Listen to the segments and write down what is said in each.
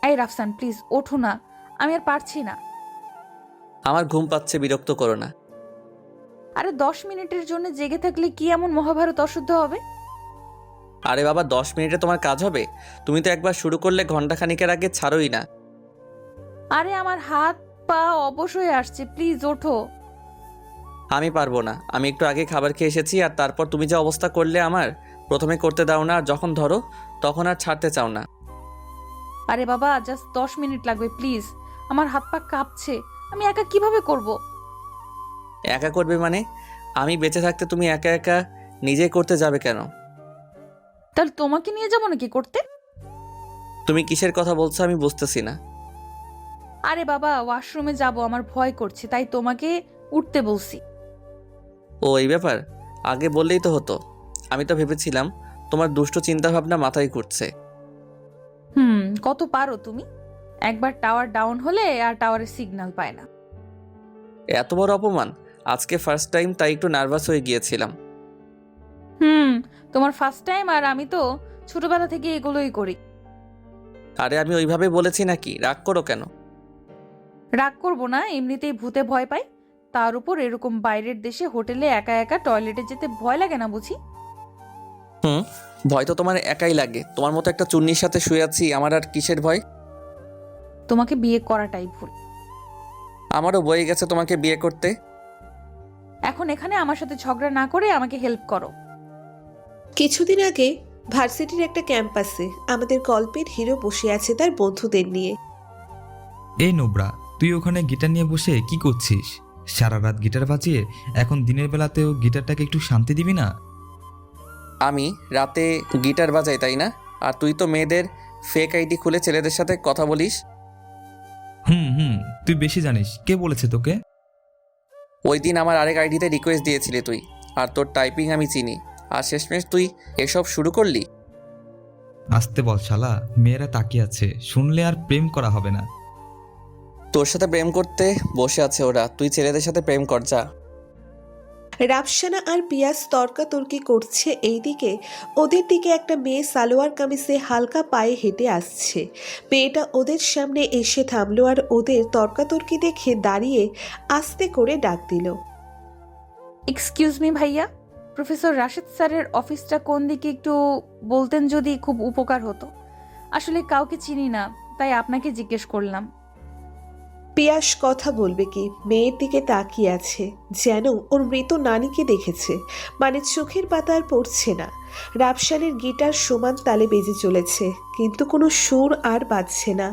এই রাফসান প্লিজ ওঠো না, আমি আর পারছি না। আমার ঘুম পাচ্ছে, বিরক্ত করো না। আরে 10 মিনিটের জন্য জেগে থাকলে কি এমন মহাভারত অশুদ্ধ হবে? আরে বাবা, 10 মিনিটে তোমার কাজ হবে? তুমি তো একবার শুরু করলে ঘন্টাখানিকের আগে ছাড়োই না। আরে আমার হাত পা অবশ হয়ে আসছে, প্লিজ ওঠো। আমি পারবো না, আমি একটু আগে খাবার খেয়ে এসেছি, আর তারপর তুমি যে অবস্থা করলে আমার, প্রথমে করতে দাও না, আর যখন ধরো তখন আর ছাড়তে চাও না। আরে বাবা জাস্ট 10 মিনিট লাগবে প্লিজ, আমার হাত পা কাঁপছে, আমি একা কিভাবে করব? একা করবে মানে? আমি বেঁচে থাকতে তুমি একা একা নিজে করতে যাবে কেন? তাহলে তোমাকে নিয়ে যাবো নাকি করতে? তুমি কিসের কথা বলছো আমি বুঝতেছি না। আরে বাবা ওয়াশরুমে যাব, আমার ভয় করছে তাই তোমাকে উঠতে বলছি। ও এই ব্যাপার, আগে বললেই তো হতো। আমি তো ভেবেছিলাম তোমার দুষ্ট চিন্তাভাবনা মাথায় ঘুরছে। কত পারো তুমি? একবার টাওয়ার ডাউন হলে আর টাওয়ারের সিগন্যাল পায় না। এত বড় অপমান! আজকে ফার্স্ট টাইম, তাই একটু নার্ভাস হয়ে গিয়েছিলাম। তোমার ফার্স্ট টাইম, আর আমি তো ছোটবেলা থেকে এগুলোই করি। আরে আমি ওইভাবে বলেছি নাকি? রাগ করো কেন? রাগ করবো না, এমনিতেই ভূতে ভয় পাই, তার উপর এরকম বাইরের দেশে হোটেলে একা একা টয়লেটে যেতে ভয় লাগে না বুঝি? হুম, ভয় তো তোমার একাই লাগে। তোমার মতো একটা চুন্নির সাথে শুয়ে আছি, আমার আর কিসের ভয়? তোমাকে বিয়ে করাটাই ভুল। আমারও বয়ে গেছে তোমাকে বিয়ে করতে। এখন এখানে আমার সাথে ঝগড়া না করে আমাকে হেল্প করো। কিছুদিন আগে ভার্সিটির একটা ক্যাম্পাসে আমাদের গল্পের হিরো বসে আছে তার বন্ধুদের নিয়ে। এই নোবরা, তুই ওখানে গিটার নিয়ে বসে কি করছিস? সারা রাত গিটার বাজিয়ে এখন দিনের বেলাতেও গিটারটাকে একটু শান্তি দিবি না? আমি রাতে গিটার বাজাই তাই না? আর তুই তো মেয়েদের ফেক আইডি খুলে ছেলেদের সাথে কথা বলিস। হুম, তুই বেশি জানিস। কে বলেছে তোকে? ওই দিন আমার আরেক আইডিতে রিকোয়েস্ট দিয়েছিলি তুই, আর তোর টাইপিং আমি চিনি। আর শেষমেশ তুই এসব শুরু করলি। আসতে বল শালা, মেয়েরা তাকিয়ে আছে, শুনলে আর প্রেম করা হবে না। তোর সাথে প্রেম করতে বসে আছে ওরা, তুই ছেলেদের সাথে প্রেম কর যা। রাফসানা আর পিয়াস তর্কাতর্কি করছে, এইদিকে ওদের দিকে একটা মেয়ে সালোয়ার কামিজে হালকা পায়ে হেঁটে আসছে। মেয়েটা ওদের সামনে এসে থামলো আর ওদের তর্কাতর্কি দেখে দাঁড়িয়ে আস্তে করে ডাক দিল। এক্সকিউজ মি ভাইয়া, প্রফেসর রাশেদ স্যারের অফিসটা কোন দিকে একটু বলতেন যদি খুব উপকার হতো। আসলে কাউকে চিনি না, তাই আপনাকে জিজ্ঞেস করলাম। পিয়াস কথা বলবে কি, মেয়ের দিকে তাকিয়ে আছে যেন ওর মৃত নানিকে দেখেছে, মানে চোখের পাতা আর পড়ছে না। রাফসানের গিটার সমান তালে বেজে চলেছে, কিন্তু কোনো সুর আর বাজছে না।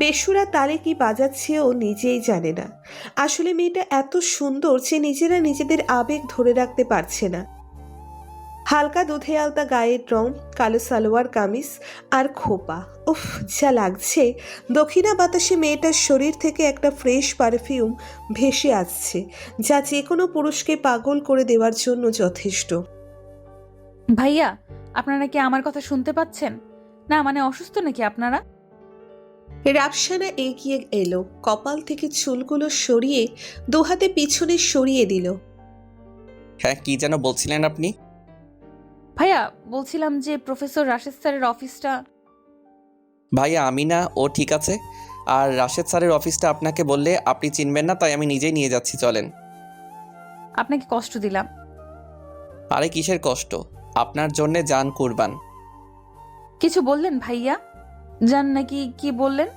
বেসুরা তালে কি বাজাচ্ছে ও নিজেই জানে না। আসলে মেয়েটা এত সুন্দর যে নিজেরা নিজেদের আবেগ ধরে রাখতে পারছে না। হালকা দুধে আলতা গায়ের রং, কালো সালোয়ার কামিজ আর খোপা, উফ যা লাগছে। দক্ষিণা বাতাসে মেয়েটার শরীর থেকে একটা ফ্রেশ পারফিউম ভেসে আসছে, যা যে কোনো পুরুষকে পাগল করে দেওয়ার জন্য যথেষ্ট। ভাইয়া আপনারা কি আমার কথা শুনতে পাচ্ছেন? না মানে অসুস্থ নাকি আপনারা? রাফসানা এগিয়ে এলো, কপাল থেকে চুলগুলো সরিয়ে দুহাতে পিছনে সরিয়ে দিল। হ্যাঁ, কি যেন বলছিলেন আপনি? ভাইয়া বলছিলাম যে প্রফেসর রাশেদ স্যারের অফিসটা। ভাইয়া আমি না, ও ঠিক আছে। আর রাশেদ স্যারের অফিসটা আপনাকে বললে আপনি চিনবেন না, তাই আমি নিজেই নিয়ে যাচ্ছি, চলেন। আপনাকে কষ্ট দিলাম। আরে কিসের কষ্ট, আপনার জন্যে জান কুরবান। কিছু বললেন ভাইয়া? জান নাকি কি বললেন?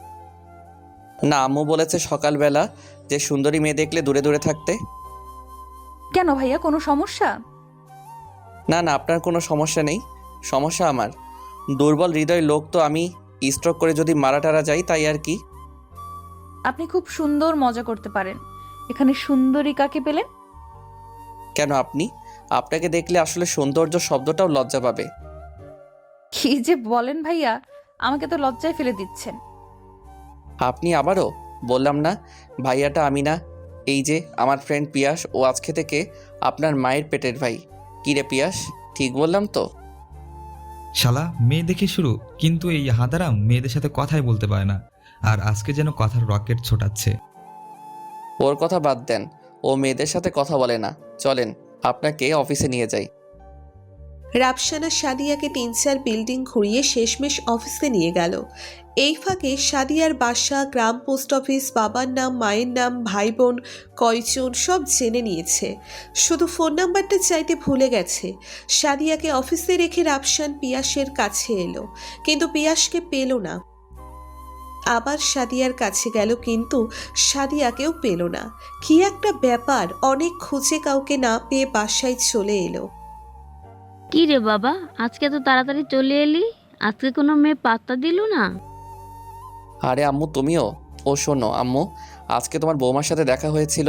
না, আম্মু বলেছে সকালবেলা যে সুন্দরী মেয়ে দেখলে দূরে দূরে থাকতে। কেন ভাইয়া, কোনো সমস্যা? না না, আপনার কোনো সমস্যা নেই। সমস্যা আমার। দুর্বল হৃদয় লোক তো আমি, স্ট্রোক করে যদি মারা টারা যাই তাই আর কি। আপনি খুব সুন্দর মজা করতে পারেন। এখানে সুন্দরী কাকে পেলেন? কেন আপনি? আপনাকে দেখলে আসলে সৌন্দর্য শব্দটাও লজ্জা পাবে। কি যে বলেন ভাইয়া, আমাকে তো লজ্জায় ফেলে দিচ্ছেন। আপনি আবারও? বললাম না ভাইয়াটা আমি না, এই যে আমার ফ্রেন্ড পিয়াস, ও আজকে থেকে আপনার মায়ের পেটের ভাই। কি রে পিয়াস, ঠিক বললাম তো? শালা মেয়ে দেখে শুরু, কিন্তু এই হাঁদারাম মেয়েদের সাথে কথাই বলতে পারে না, আর আজকে যেন কথার রকেট ছোটাচ্ছে। ওর কথা বাদ দেন, ও মেয়েদের সাথে কথা বলে না। চলেন আপনাকে অফিসে নিয়ে যাই। রাফসানা সাদিয়াকে ৩-৪ বিল্ডিং ঘুরিয়ে শেষমেশ অফিসে নিয়ে গেল। এই ফাঁকে সাদিয়ার বাসা, গ্রাম, পোস্ট অফিস, বাবার নাম, মায়ের নাম, ভাই বোন কয়জন সব জেনে নিয়েছে। শুধু ফোন নাম্বারটা চাইতে ভুলে গেছে। সাদিয়াকে অফিসে রেখে রাফসান পিয়াসের কাছে এলো, কিন্তু পিয়াসকে পেল না। আবার সাদিয়ার কাছে গেল, কিন্তু সাদিয়াকেও পেল না। কি একটা ব্যাপার! অনেক খুঁজে কাউকে না পেয়ে বাসায় চলে এলো। কি রে বাবা, আজকে তো তাড়াতাড়ি চলে এলি? আজকে কোনো মেয়ে পাত্তা দিল না? আরে আম্মু, তুমিও? ও শোনো আম্মু, আজকে তোমার বৌমার সাথে দেখা হয়েছিল।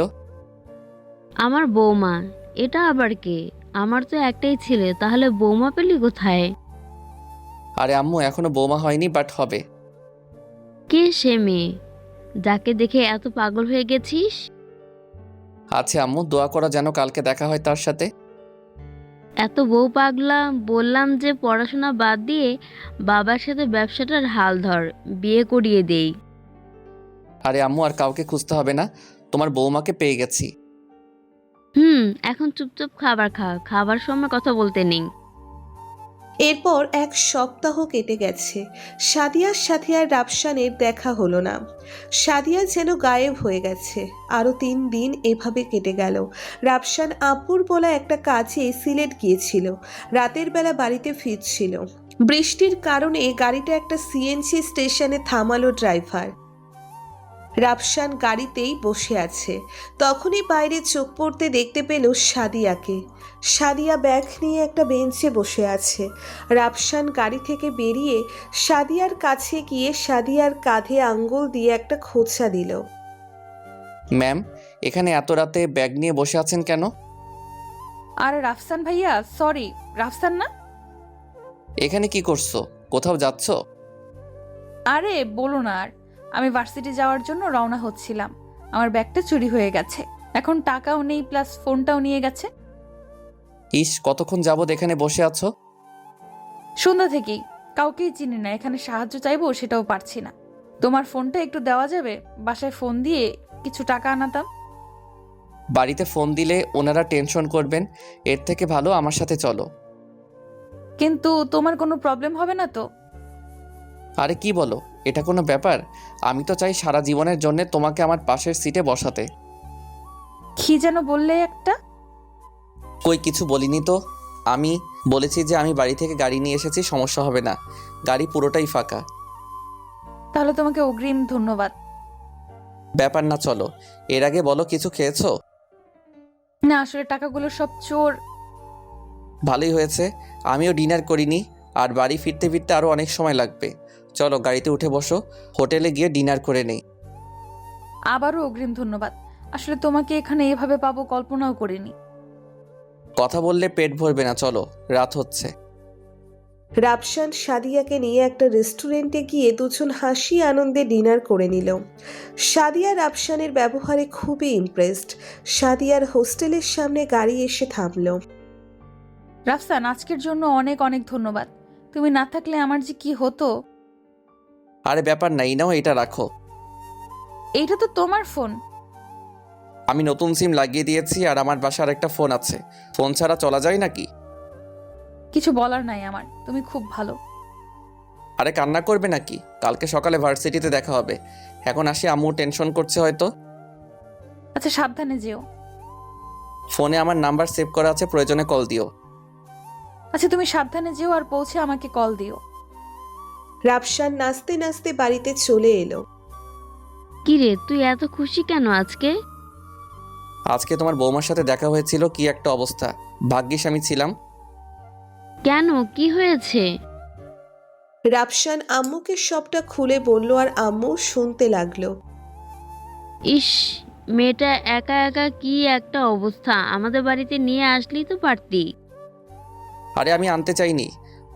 আমার বৌমা? এটা আবার কে? আমার তো একটাই ছেলে, তাহলে বৌমা পেলি কোথায়? আরে আম্মু, এখনো বৌমা হয়নি, বাট হবে। কে সে মেয়ে যাকে দেখে এত পাগল হয়ে গেছিস? আচ্ছা আম্মু, দোয়া করা যেন কালকে দেখা হয় তার সাথে। এত বউ পাগলা, বললাম যে পড়াশোনা বাদ দিয়ে বাবার সাথে ব্যবসাটার হাল ধর, বিয়ে করিয়ে দেই। আরে আম্মু, আর কাউকে খুঁজতে হবে না, তোমার বৌমাকে পেয়ে গেছি। এখন চুপচাপ খাবার খা, খাবার সময় কথা বলতে নেই। এরপর 1 সপ্তাহ কেটে গেছে। সাদিয়ার সাথে আর রাফসানের দেখা হলো না। সাদিয়া যেন গায়েব হয়ে গেছে। আরও 3 দিন এভাবে কেটে গেল। রাফসান আব্বুর বলা একটা কাজে সিলেট গিয়েছিল। রাতের বেলা বাড়িতে ফিরছিল। বৃষ্টির কারণে গাড়িটা একটা সিএনজি স্টেশনে থামালো ড্রাইভার। রাফসান গাড়িতেই বসে আছে। তখনই বাইরে চোখ পড়তে দেখতে পেল সাদিয়াকে। সাদিয়া ব্যাগ নিয়ে একটা বেঞ্চে বসে আছে। রাফসান গাড়ি থেকে বেরিয়ে সাদিয়ার কাছে গিয়ে সাদিয়ার কাঁধে আঙ্গুল দিয়ে একটা খোঁচা দিল। ম্যাম, এখানে এত রাতে ব্যাগ নিয়ে বসে আছেন কেন? আর রাফসান ভাইয়া, সরি। রাফসান না? এখানে কি করছো? কোথাও যাচ্ছ? আরে বলো না আর। আমি ভার্সিটি যাওয়ার জন্য রওনা হচ্ছিলাম। আমার ব্যাগটা চুরি হয়ে গেছে। এখন টাকাও নেই, প্লাস ফোনটাও নিয়ে গেছে। ইস, কতক্ষণ যাবত এখানে বসে আছো? সন্ধ্যা থেকেই। কাউকেই চিনি না, এখানে সাহায্য চাইবো সেটাও পারছি না। তোমার ফোনটা একটু দেওয়া যাবে? বাসায় ফোন দিয়ে কিছু টাকা আনাতাম। বাড়িতে ফোন দিলে ওনারা টেনশন করবেন, এর থেকে ভালো আমার সাথে চলো। কিন্তু তোমার কোনো প্রবলেম হবে না তো? আরে কি বলো, এটা কোনো ব্যাপার? আমি তো চাই সারা জীবনের জন্য তোমাকে আমার পাশের সিটে বসাতে। কি যেন বললে একটা? কই কিছু বলিনি তো। আমি বলেছি যে আমি বাড়ি থেকে গাড়ি নিয়ে এসেছি, সমস্যা হবে না। গাড়ি পুরোটাই ফাঁকা। তাহলে তোমাকে অগ্রিম ধন্যবাদ। ব্যাপার না, চলো। এর আগে বলো, কিছু খেয়েছো? না, আসলে টাকাগুলো সব চোর। ভালোই হয়েছে, আমিও ডিনার করিনি, আর বাড়ি ফিরতে ফিরতে আরও অনেক সময় লাগবে। চলো গাড়িতে উঠে বসো, হোটেলে গিয়ে ডিনার করে নেই। আবারও অগ্রিম ধন্যবাদ। আসলে তোমাকে এখানে এভাবে পাবো কল্পনাও করিনি। কথা বললে পেট ভরবে না, চলো, রাত হচ্ছে। রাফসান সাদিয়াকে নিয়ে একটা রেস্টুরেন্টে গিয়ে দুজন হাসি আনন্দে ডিনার করে নিল। সাদিয়া রাফসানের ব্যবহারে খুবই ইমপ্রেসড। সাদিয়ার হোস্টেলের সামনে গাড়ি এসে থামল। রাফসান, আজকের জন্য অনেক অনেক ধন্যবাদ। তুমি না থাকলে আমার যে কি হতো। আরে ব্যাপার নাই, নাও এটা রাখো। এইটা তো তোমার ফোন। আমি নতুন সিম লাগিয়ে দিয়েছি, আর আমার বাসার একটা ফোন আছে। ফোন ছাড়া চলা যায় নাকি? কিছু বলার নাই আমার, তুমি খুব ভালো। আরে কান্না করবে নাকি? কালকে সকালে ভার্সিটিতে দেখা হবে। এখন আসি, আম্মু টেনশন করছে হয়তো। আচ্ছা, সাবধানে যেও। ফোনে আমার নাম্বার সেভ করা আছে, প্রয়োজনে কল দিও। আচ্ছা, তুমি সাবধানে যেও, আর পৌঁছে আমাকে কল দিও। রাফসান নাচতে নাচতে বাড়িতে চলে এলো। কি রে, তুই এত খুশি কেন আজকে? আজকে তোমার বৌমার সাথে দেখা হয়েছিল, কি একটা অবস্থা। ভাগ্যিস আমি ছিলাম। কেন, কি হয়েছে? রাফসান আম্মুকে সবটা খুলে বলল, আর আম্মু শুনতে লাগলো। ইস, মেয়েটা একা একা কি একটা অবস্থা, আমাদের বাড়িতে নিয়ে আসলি তো পারতি। আরে আমি আনতে চাইনি,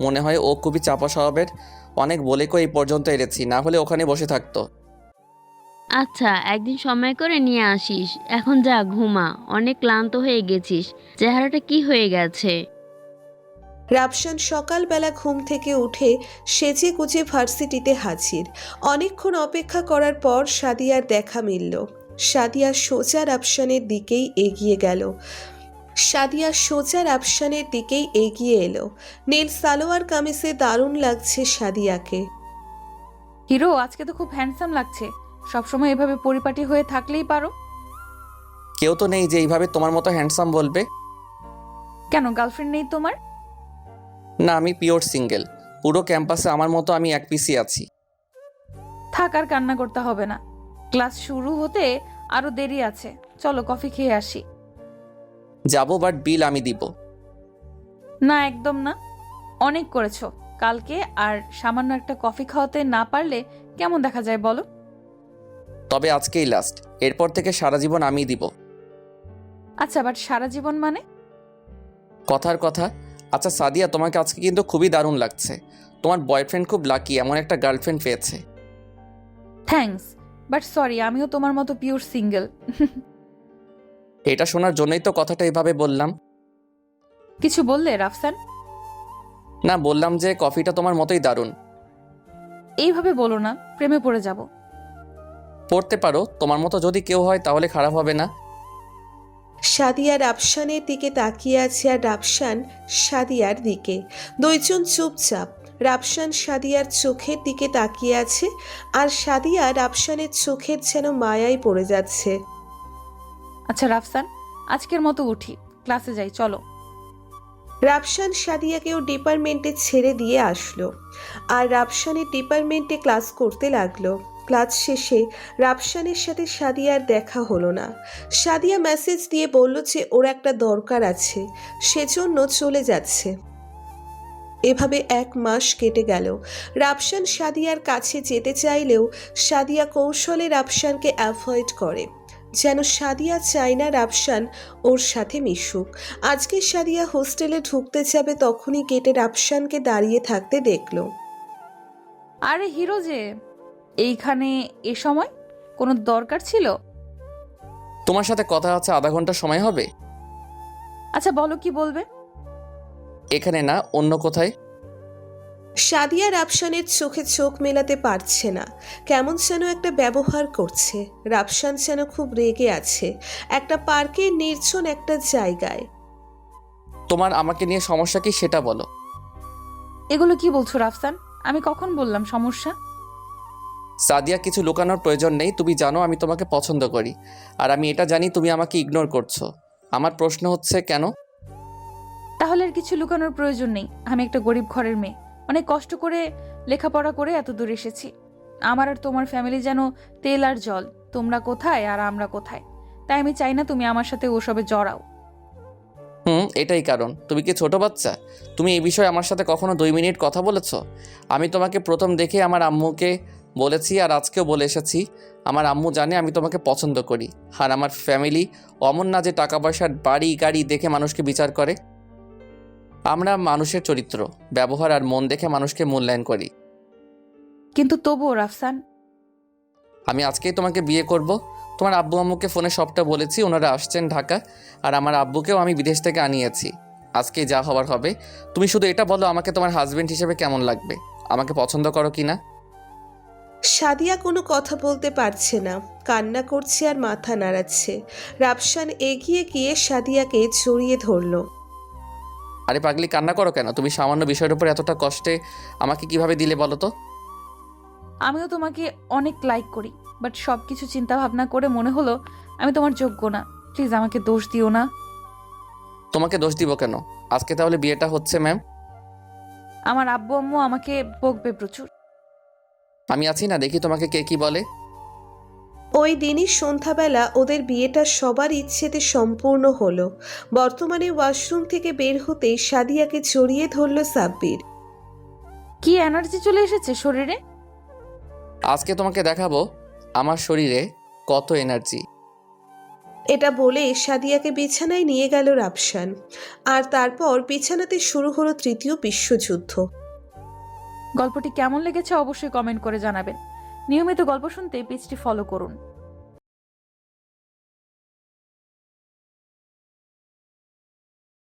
মনে হয় ও খুবই চাপা স্বভাবের। অনেক বলে কই এই পর্যন্ত এনেছি, না হলে ওখানে বসে থাকতো। আচ্ছা, একদিন সময় করে নিয়ে আসিস। এখন যা, ঘুমা, অনেক ক্লান্ত হয়ে গেছিস। চেহারাটা কি হয়ে গেছে? রাফসান সকালবেলা ঘুম থেকে উঠে সেজে গুজে ভার্সিটিতে হাজির। অনেকক্ষণ অপেক্ষা করার পর সাদিয়ার দেখা মিলল। সাদিয়া সোজা রাফসানের দিকেই এগিয়ে গেল। সাদিয়া সোজা রাফসানের দিকেই এগিয়ে এলো। নীল সালোয়ার কামিজে দারুণ লাগছে সাদিয়াকে। হিরো, আজকে তো খুব হ্যান্ডসাম লাগছে। সবসময় এভাবে পরিপাটি হয়ে থাকলেই পারো। কেউ তো নেই যে এইভাবে তোমার মতো হ্যান্ডসাম বলবে। কেন, গার্লফ্রেন্ড নেই তোমার? না, আমি পিওর সিঙ্গেল। পুরো ক্যাম্পাসে আমার মতো আমি এক পিসি আছি। থাক, আর কান্না করতে হবে না। ক্লাস শুরু হতে আরো দেরি আছে। চলো কফি খেয়ে আসি। যাবো, বাট বিল আমি দিব। না, একদম না। অনেক করেছো কালকে, আর সামান্য একটা কফি খাওয়াতে না পারলে কেমন দেখা যায় বলো? তবে আজকেই লাস্ট, এরপর থেকে সারা জীবন আমিই দিব। আচ্ছা, বাট সারা জীবন মানে? কথার কথা। আচ্ছা সাদিয়া, তোমাকে আজকে কিন্তু খুবই দারুণ লাগছে। তোমার বয়ফ্রেন্ড খুব লাকি, এমন একটা গার্লফ্রেন্ড পেয়েছে। থ্যাঙ্কস, বাট সরি, আমিও তোমার মতো পিওর সিঙ্গেল। এটা শোনার জন্যই তো কথাটা এভাবে বললাম। কিছু বললে রাফসান? না, বললাম যে কফিটা তোমার মতোই দারুণ। এইভাবে বলো না, প্রেমে পড়ে যাব। পড়তে পারো, তোমার মতো যদি কেউ হয় তাহলে খারাপ হবে না। সাদিয়া রাফসানের দিকে তাকিয়ে আছে আর রাফসান সাদিয়ার দিকে। দুইজন চুপচাপ। রাফসান সাদিয়ার চোখের দিকে তাকিয়ে আছে আর সাদিয়া রাফসানের চোখের যেন মায়ায় পড়ে যাচ্ছে। আচ্ছা রাফসান, আজকের মতো উঠি, ক্লাসে যাই, চলো। রাফসান সাদিয়াকেও ডিপার্টমেন্টে ছেড়ে দিয়ে আসলো আর রাফসানের ডিপার্টমেন্টে ক্লাস করতে লাগলো। ক্লাস শেষে রাফসানের সাথে সাদিয়ার দেখা হলো না। সাদিয়া মেসেজ দিয়ে বলল যে ওর একটা দরকার আছে, সেজন্য চলে যাচ্ছে। এভাবে 1 মাস কেটে গেল। রাফসান সাদিয়ার কাছে যেতে চাইলেও সাদিয়া কৌশলে রাফসানকে অ্যাভয়েড করে, যেন সাদিয়া চায় না রাফসান ওর সাথে মিশুক। আজকে সাদিয়া হোস্টেলে ঢুকতে যাবে, তখনই গেটে রাফসানকে দাঁড়িয়ে থাকতে দেখল। আরে হিরো যে, এইখানে এ সময় কোনো দরকার ছিল? তোমার সাথে কথা আছে, আধা ঘন্টা সময় হবে। আচ্ছা বলো, কি বলবে? এখানে না, অন্য কোথায়। সাদিয়া রাফসানের চোখে চোখ মেলাতে পারছে না, কেমন যেন একটা ব্যবহার করছে। রাফসান যেন খুব রেগে আছে, একটা পার্কের নির্জন একটা জায়গায়। তোমার আমাকে নিয়ে সমস্যা কি সেটা বলো। এগুলো কি বলছো রাফসান? আমি কখন বললাম সমস্যা? সাদিয়া, কিছু লুকানোর প্রয়োজন নেই। তুমি জানো আমি তোমাকে পছন্দ করি, আর আমি এটা জানি তুমি আমাকে ইগনোর করছো। আমার প্রশ্ন হচ্ছে কেন? তাহলে আর কিছু লুকানোর প্রয়োজন নেই। আমি একটা গরিব ঘরের মেয়ে, অনেক কষ্ট করে লেখাপড়া করে এত দূর এসেছি। আমার আর তোমার ফ্যামিলি যেন তেল আর জল, তোমরা কোথায় আর আমরা কোথায়। তাই আমি চাই না তুমি আমার সাথে ওসবে জড়াও। এটাই কারণ। তুমি কি ছোট বাচ্চা? তুমি এই বিষয়ে আমার সাথে কখনো 2 মিনিট কথা বলেছো? আমি তোমাকে প্রথম দেখে আমার আম্মুকে বলেছি, আর আজকেও বলে এসেছি। আমার আম্মু জানে আমি তোমাকে পছন্দ করি, আর আমার ফ্যামিলি অমন না যে টাকা পয়সার বাড়ি গাড়ি দেখে মানুষকে বিচার করে। আমরা মানুষের চরিত্র, ব্যবহার আর মন দেখে মানুষকে মূল্যায়ন করি। কিন্তু তবুও রাফসান, আমি আজকেই তোমাকে বিয়ে করব। তোমার আব্বু আম্মুকে ফোনে সবটা বলেছি, ওনারা আসছেন ঢাকা, আর আমার আব্বুকেও আমি বিদেশ থেকে আনিয়েছি। আজকে যা হবার হবে। তুমি শুধু এটা বলো, আমাকে তোমার হাজবেন্ড হিসেবে কেমন লাগবে? আমাকে পছন্দ করো কি না? সাদিয়া কোনো কথা বলতে পারছে না, কান্না করছে আর মাথা নাড়াচ্ছে। রাফসান এগিয়ে গিয়ে সাদিয়াকে জড়িয়ে ধরল। আরে পাগলি, কান্না করো কেন? তুমি সামান্য বিষয়ের উপর এতটা কষ্টে আমাকে কিভাবে দিলে বলো তো? আমিও তোমাকে অনেক লাইক করি, বাট সব কিছু চিন্তা ভাবনা করে মনে হলো আমি তোমার যোগ্য না। প্লিজ আমাকে দোষ দিও না। তোমাকে দোষ দিব কেন? আজকে তাহলে বিয়েটা হচ্ছে ম্যাম। আমার আব্বু আম্মু আমাকে বকবে প্রচুর। আমি আছি না, দেখি তোমাকে কে কি বলে। ওই দিনই সন্ধ্যাবেলা ওদের বিয়েটা সবার ইচ্ছেতে সম্পূর্ণ হলো। বর্তমানে ওয়াশরুম থেকে বের হতেই সাদিয়াকে জড়িয়ে ধরল সাব্বির। কি এনার্জি চলে এসেছে শরীরে! আজকে তোমাকে দেখাবো আমার শরীরে কত এনার্জি। এটা বলে সাদিয়াকে বিছানায় নিয়ে গেল রাফসান, আর তারপর বিছানাতে শুরু হলো 3য় বিশ্বযুদ্ধ। গল্পটি কেমন লেগেছে অবশ্যই কমেন্ট করে জানাবেন। নিয়মিত গল্প শুনতে পেজটি ফলো করুন।